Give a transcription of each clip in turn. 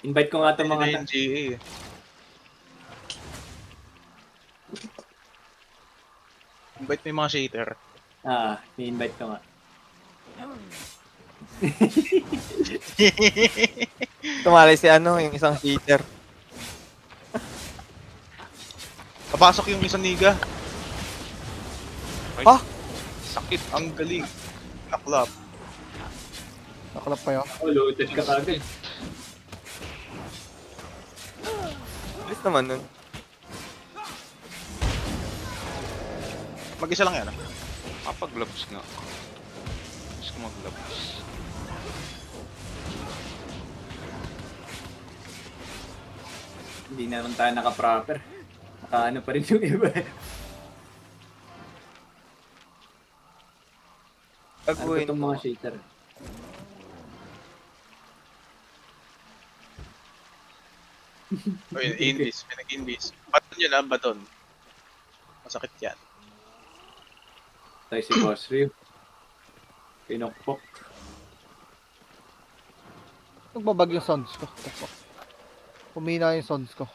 Invite ko nga itong Hindi mga na yung GA eh. Invite mo yung mga shader. i-invite ko nga. Tumali si ano, yung isang cheater. Papasok yung isang niga. Ay, Ah! sakit. Ang galing. Naklap. Nakalap pa yun. Oh, loaded ka kagad. Bilis naman nun. Mag-isa lang yan ah. Mapag-gloves nga. Gusto ko mag-gloves. Hindi naman tayo naka-proper. Naka-ano pa rin yung iba. Ano Gagawin itong mo. mga shader? O yun, invis. Pinag-invis. Baton yun ah, baton. Masakit yan. Tayo si Boss Ryu. Pinokpok. Nagbabag yung sounds ko. Kumina yung sounds ko.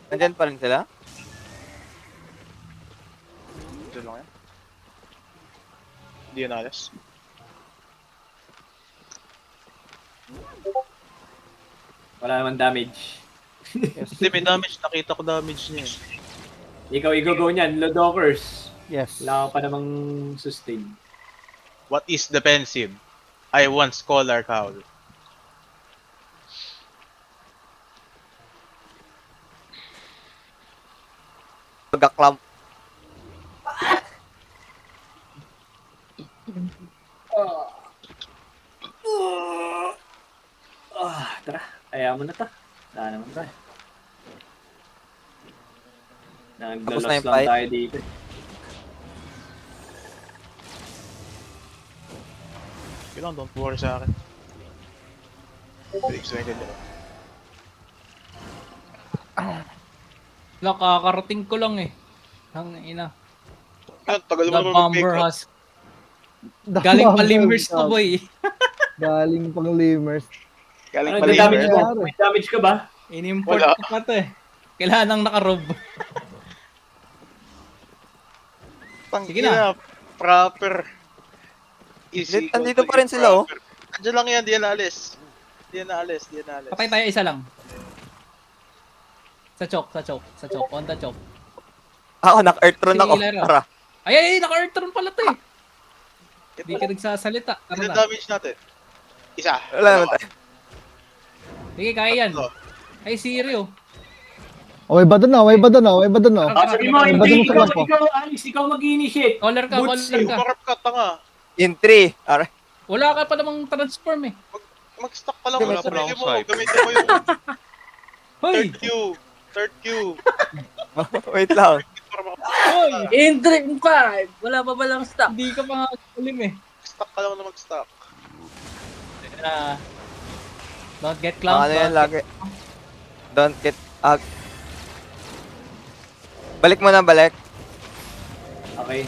Nandyan pa rin sila? Ito lang yan. Hindi yan alas. Wala naman damage. Yes. Hindi, may damage. Nakita ko damage niya eh. Ikaw i-go niyan, Lodokers. Yes. Wala ka pa namang sustain. What is defensive? I want Scholar Cowl. Pagka-club. Tara. Ayaw mo na ta. Wala naman tayo. Tapos na Naglalos yung lang fight? tayo dito. Okay lang, don't worry sa akin. Explain ka dyan. Nakakarating ko lang eh. Ang ina. Yan, tagal mo The naman Bomber mag-pick up. has... Galing pa Limers to boy. Galing pang limers. Galing Ano, pala may damage yung ka? May damage ka ba? Inimport Wala. ko pa to eh. Kailangan nang nakarob. Sige na. Proper. Easy. Andito pa rin sila, oh. Andiyan lang yan, di yan naalis. Di yan naalis, di yan naalis. Patay tayo isa lang. Sa choke, sa choke, sa choke. On the choke. Ako, naka-earthron Sige, ako. Laro. Tara. Ay, naka-earthron pala to eh. Hindi ka nagsasalita. Tara Ilan na. damage natin? Isa. Wala naman tayo. Sige, kaya yan. Tatlo. Ay, Sirio. Okay ba doon na? Okay ba doon na? Okay ba doon na? Sabi mo, Ba't hindi. mo sa kampo? Ikaw, Alice, ikaw mag-initiate. Caller ka, Boots, caller ka. Umarap ka, tanga. In 3. Alright. Wala ka pa namang transform eh. Mag-stack ka lang. Hindi, Wala may pa brown mo. side. Gamitin mo yung Hoy! third Q. Third Q. Wait lang. Para maka- Hoy! Indrik 5! Wala pa balang stock. Hindi ka pa nga ulim eh. Stack ka lang na mag-stack. Don't get clown. Ano yan lagi? Don't get... balik mo na, balik. Okay.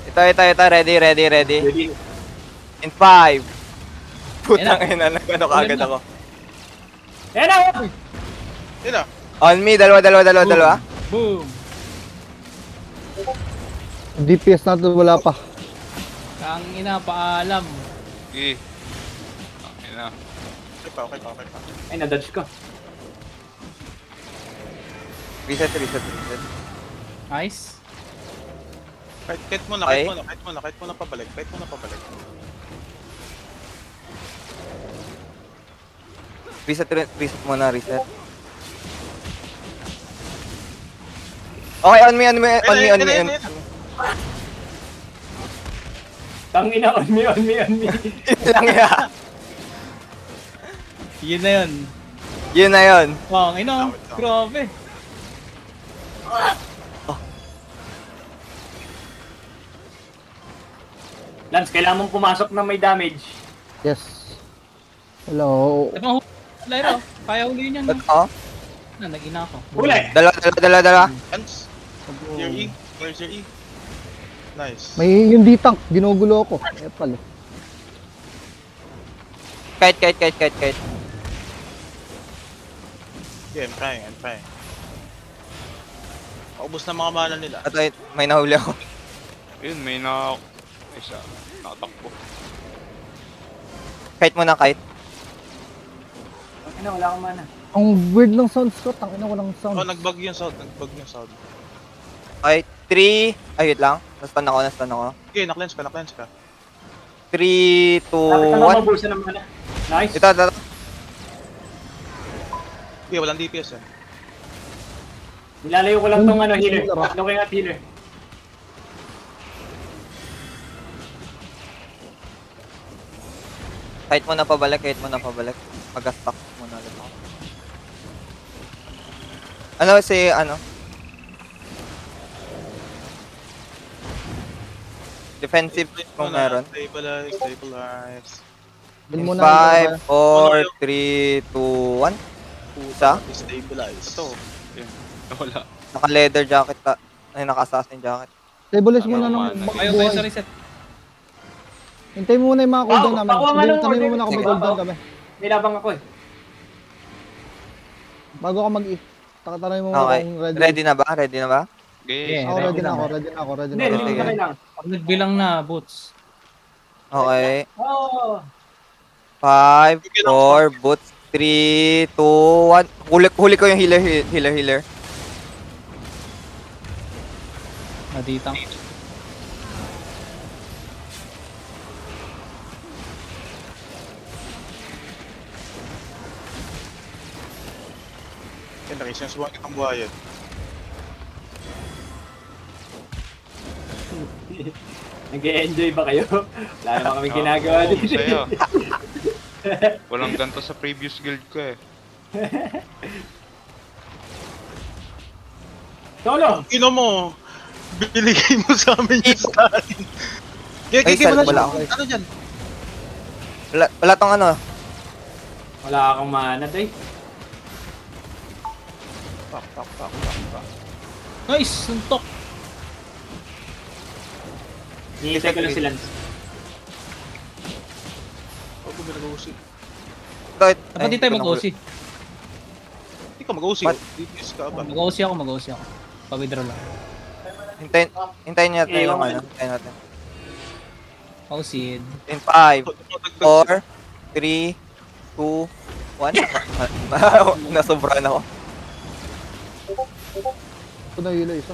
Ito. Ready. Ready? In 5. Putang Ayan ina, nag-ano kaagad ako. Ayan na! Yun na. On me, dalawa. Boom! DPS natin wala pa. Ang ina, paalam. Sige. Okay na. Okay pa. Ay, na-dodge ko. Reset. Nice. Kahit mo na, Okay. kahit mo na pabalik. Reset muna, reset. Okay, on me. Ayun. Tangina, on me. lang yan. Yun na yun. Yun na yun. Wow, ang ina. Wait lang. Grabe. Lance, kailangan mong pumasok na may damage. Yes. Hello. Ibang Lyro, kaya huliin yan. Ba't ako? nag-ina ako. Huli! Dala. Hands. Your E. Where's your E? Nice. May yung D-tank, ginugulo ako. Eh pala. Kite. Yeah, I'm trying. Paubos na mga mana nila. At ay, may nahuli ako. Ayun, may isa. Nakatakbo. Kite muna, kite. Ano, wala akong mana. Ang weird ng sounds ko, tangina ko ng sound. Oh, nagbug yung sound. Okay, 3. Ay, wait lang. Nastan ako. Okay, na-cleanse ka. 3, 2, Dapat naman 1. mabusa ng mana. Nice. Ito. Okay, walang DPS eh. Nilalayo ko lang tong healer. Looking at healer. Kite muna pabalik. Mag-stack muna ulit ako. Defensive kung meron. Stabilize. Dun muna. 5, 4, 3, 2, 1. Isa. Stabilize. Ito. Ayun. Wala. Naka-leather jacket ta. Ay, naka-assassin jacket. Stabilize muna Ayaw, ng Kayo sa reset. Hintayin mo muna yung mga cooldown namin. Pakuha nga ng Tanongin mo order. muna kung may Sige. cooldown kami. May labang ako eh. Bago ka mag-E. Tanongin mo muna Okay. kung ready. Ready na ba? Okay. Ako, ready na ako. Hindi, hindi Sige. ko na kailangan. Pag nagbilang na, boots. Okay. Oh! 5, 4, boots. 3, 2, 1. Huli ko yung healer. Naditang. Yan, nakisinusubukan kitang buhayan. Nag-e-enjoy ba kayo? Wala naman kami Ah, ginagawa oo, dito. masaya. Walang ganito sa previous guild ko eh. Solo! Ino mo! Binigay mo sa amin yung Stalin. Ay, Wala wala siya. Ano dyan? Wala tong ano. Wala akong mana, day. Pak. Nice! Suntok! Hinihintay ko lang si Lance. Huwag ko nag-uusig. Dapat di tayo mag-OC. Hindi ka mag-uusig. What? DPS ka ba? Mag-OC ako. Pa-withdraw lang. Hintayin natin Eh, yung okay. ano. Hintayin natin. Pausid. In 5, 4, 3, 2, 1. Nasobrahan ako. Ito na hilo isa.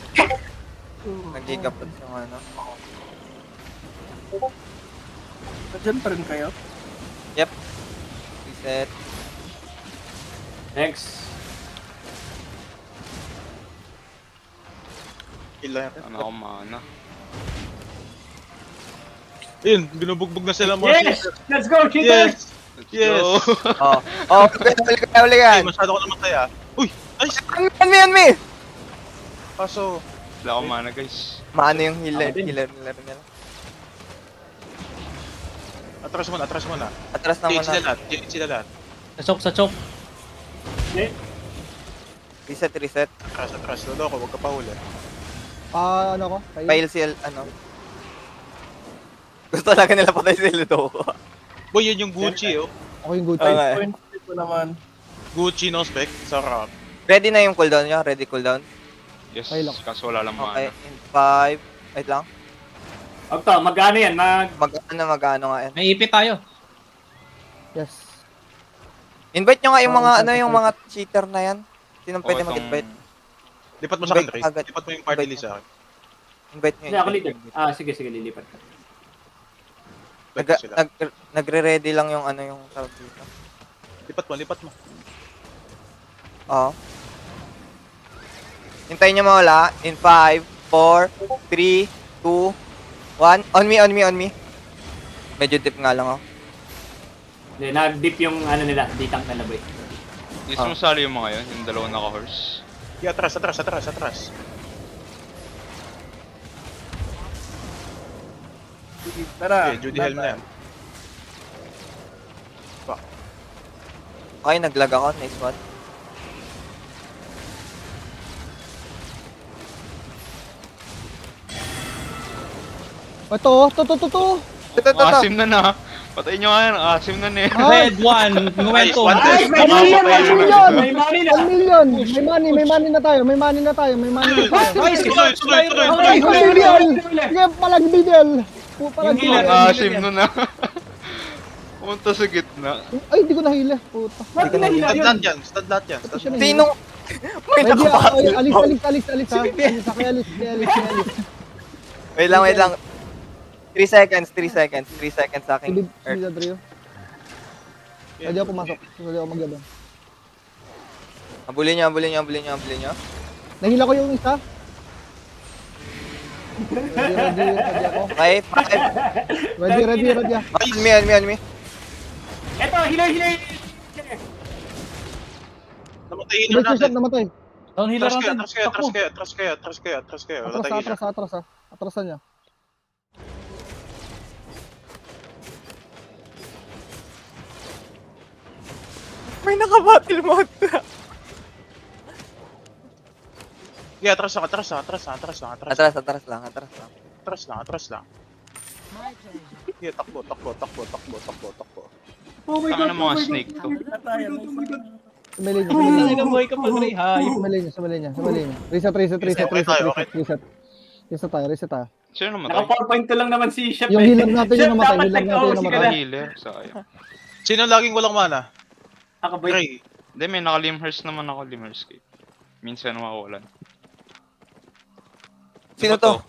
Nag-gigapad yung ano. Diyan pa rin kayo? Reset. Next. Kailan. Ano ako mana. Ayun, binubugbog na sila mga Yes! Let's go, cheater! Yes! Yes! Huli ka. Ay, masyado ko naman kaya. Uy! Nice! On me! Kaso, Wala akong mana guys. Maano yung healer Ako din. nila. atras mo na. Atras naman na. Sila lahat. Sa chok. Hindi. Reset. Atras. Lolo ko, huwag ka pa huli. Ano ko? File seal, ano. Gusto talaga nila patay si Ludoko. Boy, yun yung Gucci, oh. Ako yung good Okay. side. Point ko naman. Gucci, no spec. Sarap. Ready na yung cooldown nyo? Ready cooldown? Yes, Okay lang. kaso wala lang Okay, mana. in 5. Wait lang. Huwag to, mag-ano yan? Magano nga yan. May ipit tayo. Yes. Invite nyo nga yung mga yung mga cheater na yan. Sinong Oo, pwede itong- mag-invite? Lipat mo sa akin, Invite Ray. agad. Lipat mo yung party Invite list sa akin. Invite nyo. Hindi, ako leader. Sige, lilipat ka. Lipat mo sila. Nagre-ready lang yung ano yung tawag dito. Lipat mo. Oo. Hintayin nyo mawala. In 5, 4, 3, 2, 1. On me. Medyo dip nga lang ako. Hindi, nag-dip yung nila, ditang na laboy. Yes, masali yung mga yun, yung dalawang naka-horse. Yeah, atras. Tara. Okay, Judy Helm na yan. Okay, naglag ako. Nice one. Ito, oh. To. Ito. Asim na. Patayin nyo nga yan. Asim na eh. Red 1, momentum. One death. May money yan! Papatayin May na. money! May money na! 1 million! May money na tayo. May money na tayo. Nice, Tuloy. Okay, Sige, palagbidel. Yung healer. Ang asim nun ah. Pumunta sa gitna. Ay, hindi ko nahila. Puta. Ba't Hindi ko nila Stad yun? lahat yan. Stad lahat yan. Stad lahat. Sino? May Ready, nakabattle. alis ha. Alis. Wait lang. 3 seconds sa akin. Silid Adrio. Pwede ako pumasok. Pwede ako magyabang. Abulin nyo. Nahila ko yung isa. Ready ako. Okay, 5. Ready ako. On me. Eto, healer! Namatay healer Mr. Shop natin. namatay. Down healer Atras natin. kayo. Wala tayong healer. Atras ha. Atrasan niya. May nakabattle mode. Sige, atras lang. Atras lang. Sige, takbo. Oh my Tama God, ng mga snake to. Sumalin Ay, niya. nabuhay ka pa, Dre. Hayop. Sumalin niya. Reset. Reset tayo. Sino namatay? Naka 4.2 lang naman si Chef. Yung healer natin Chef, yung namatay. dapat nag-OC ka na. Healer. Sayang. Sino laging walang mana? Nakaboy. Ray. Hindi, may naka-limhers naman ako. Limherscape. Minsan mawawalan. Sino to?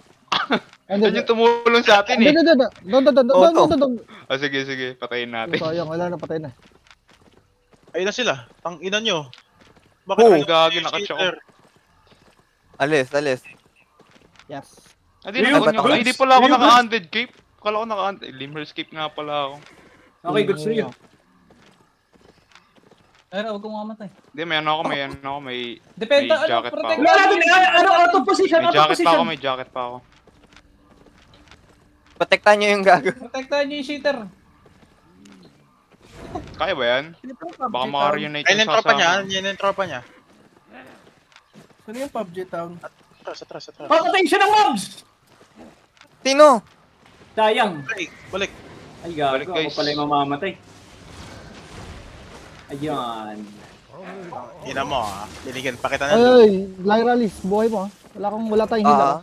Hindi. Yan yung tumulong sa atin eh. Doon. Ah, sige. Patayin natin. Sayang, wala na, patay na. Ayun na sila. Tang ina nyo. Bakit Oh, ayaw gagi, yung nakachok. cheater? Alis. Yes. Hindi pala ako naka-undead cape. Kala ko naka-undead. Limherscape nga pala ako. Okay, good to you. Ay, huwag kong mamatay. Hindi, may Depende, May jacket pa protect. ako. Wala natin, out of position, may jacket pa ako. Protektahan nyo yung gago. Protektahan niyo yung cheater. Kaya ba yan? Baka maka-reunite Ayun yung yung tropa niya. sasama. Yan yung tropa niya. Ano yung PUBG Town? Atras. Papatay siya ng mobs! Sino? Sayang. Ray, balik. Ay, gago. Balik, guys. Ako pala yung mamamatay. Ayun. Ina mo Binigyan pa kita ng Ay, Lyra Liz, buhay mo ha. Wala tayong healer.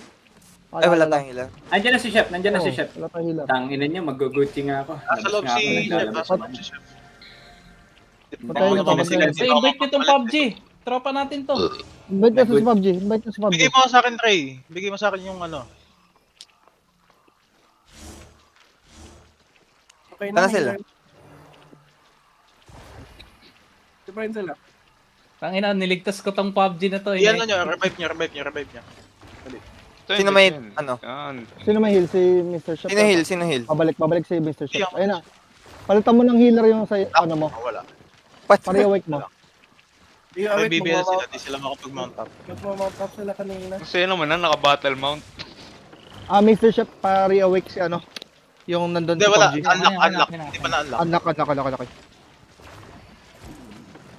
Ay, wala tayong healer. Nandiyan na si Chef. Wala tayong healer. Tangina niya, mag-Gucci nga ako. Nasa loob Labas nga si ako, naglalabas Nasa naman. loob si Chef. Patay na, Baka patay na. Sa invite niyo tong PUBG. Tropa natin to. Invite na sa PUBG. Bigay mo sa akin, Ray. Bigay mo sa akin yung ano. Okay Sana sila. Di pa rin sila. Tangina, niligtas ko tong PUBG na to. Iyan na nyo, revive niya. Sino may, ano? Yan. Sino may heal? Si Mr. Shop? Sino heal? Pabalik si Mr. Iyan. Shop. Ayun na. Palitan mo ng healer yung sa ano mo. Wala. Pare-awake mo. Di May awit, BBL sila, di sila makapag-mount up. magmamount up sila kanina. Kasi naman na, naka-battle mount. Mr. Shop, pare-awake si ano. Yung nandun Hindi, sa wala. PUBG. Unlock. Hindi pa na-unlock. Unlock.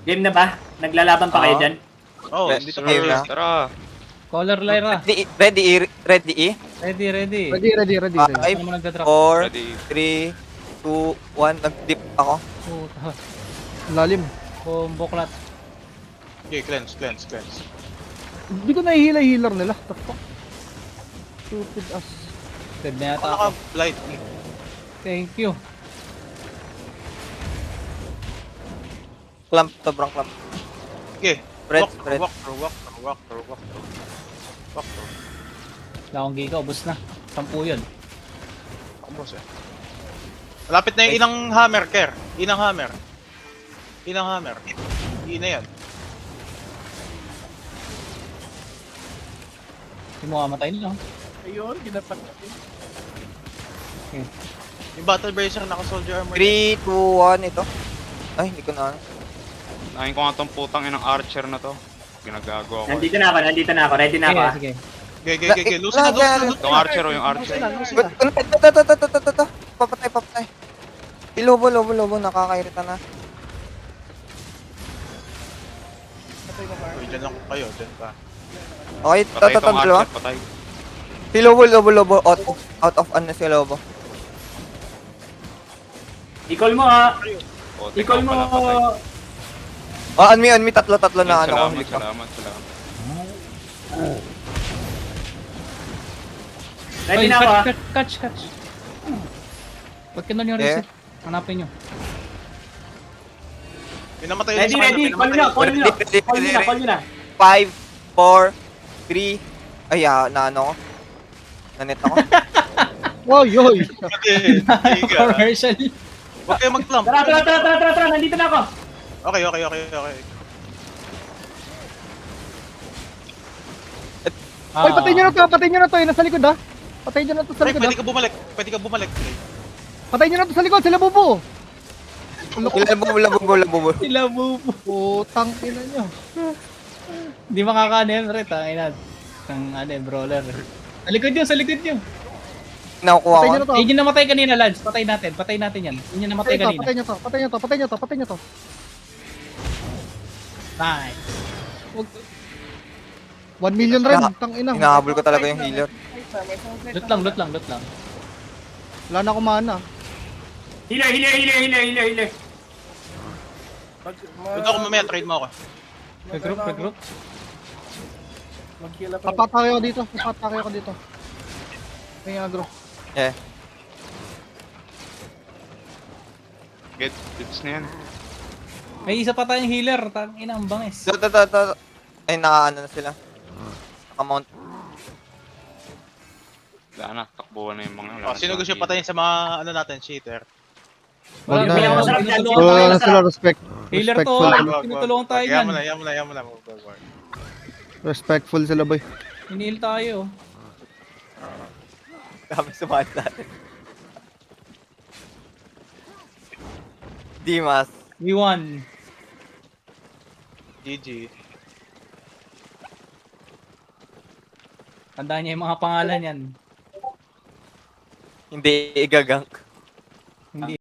Game na ba? Naglalaban pa kayo dyan? Oh, Yes, hindi Sir, Ayun na. tara. Caller Lyra. Ready E? Ready. Ready. 5, Ano mo nagda-drop? 4, Ready. 3, 2, 1. Nag-dip ako. Puta. Lalim. Combo clat. Okay, cleanse. Hindi ko nahihila healer nila. The fuck? Stupid ass. Dead na yata Ako ako. naka-blight. Thank you. Clamp, sobrang clamp. Okay. Spread. Walk through. Wala akong giga, ubos na. 10 yun. Ako boss eh. Malapit na yung inang hammer, Ker. Inang hammer. Ina yan. Hindi mo kamatay nila. Ayun, ginapat natin. Yung battle bracer naka-soldier armor. 3, 2, 1. Ito. Ay, hindi ko na. Nahin ko nga tong putang inang archer na to. Ginagago ako. Nandito na ako. Ready na ako. Sige. Okay. Lusin na. Yung archer yung archer. Ito. Papatay. Lobo. Nakakairita na. Uy, dyan lang kayo. Dyan ka. Okay, Patay tong dalawa. archer, patay. Si Lobo. Out of ano si Lobo. I-call mo ha. O, I-call mo. Oh, on me. Tatlo na ano ko. Salamat. Ready na ako ha. Catch. Pag kinon yung Yeah. reset, hanapin nyo. Pinamatay Ready, sa kanya, ready. Call pinamatay. nyo. Call nyo na. 5, 4, 3. Ay, naano ko. Nanet ako. Oy, oy. Sige, sige. Commercial. Huwag kayo mag-plump. Tara. Nandito na ako. Okay. Oy, patayin nyo na to. Nasa likod ah. Patayin nyo na to sa Pre, likod pwede ah. ka bumalik. Pre. Patayin nyo na to sa likod. Sila bubo. Labubo. Sila bubo. Putang ina nyo. Hindi makakanin, Ret. Ang brawler. Sa likod nyo. Nakukuha Patayin ko. nyo na to. Yun yung namatay kanina, Lance. Patay natin yan. Yun yung namatay kanina. Patay nyo to. Nice. 1 million rin. Tang ina. Hinahabol ko talaga yung healer. Loot lang. Wala na akong mana. Healer. Huwag ako mamaya, trade mo ako. Regroup. Mag-heal ako. Papatake ako dito. May agro. Yeah. Gets na yan. May isa pa tayong healer. Tangina, ang bangis. To. Ay, nakaano na sila. Nakamount. Wala na, takbuhan na yung mga... Oh, sino gusto patayin sa mga natin, cheater? Wag na. Pinakamasarap dyan. Tinutulungan Wala na sila. Healer to. Respectful. Tinutulungan tayo Yaman yan. na. Respectful sila boy. Hinihil tayo. Kami sumahan natin. Dimas. We won. GG. Tandaan niya yung mga pangalan yan. Hindi igagank. Hindi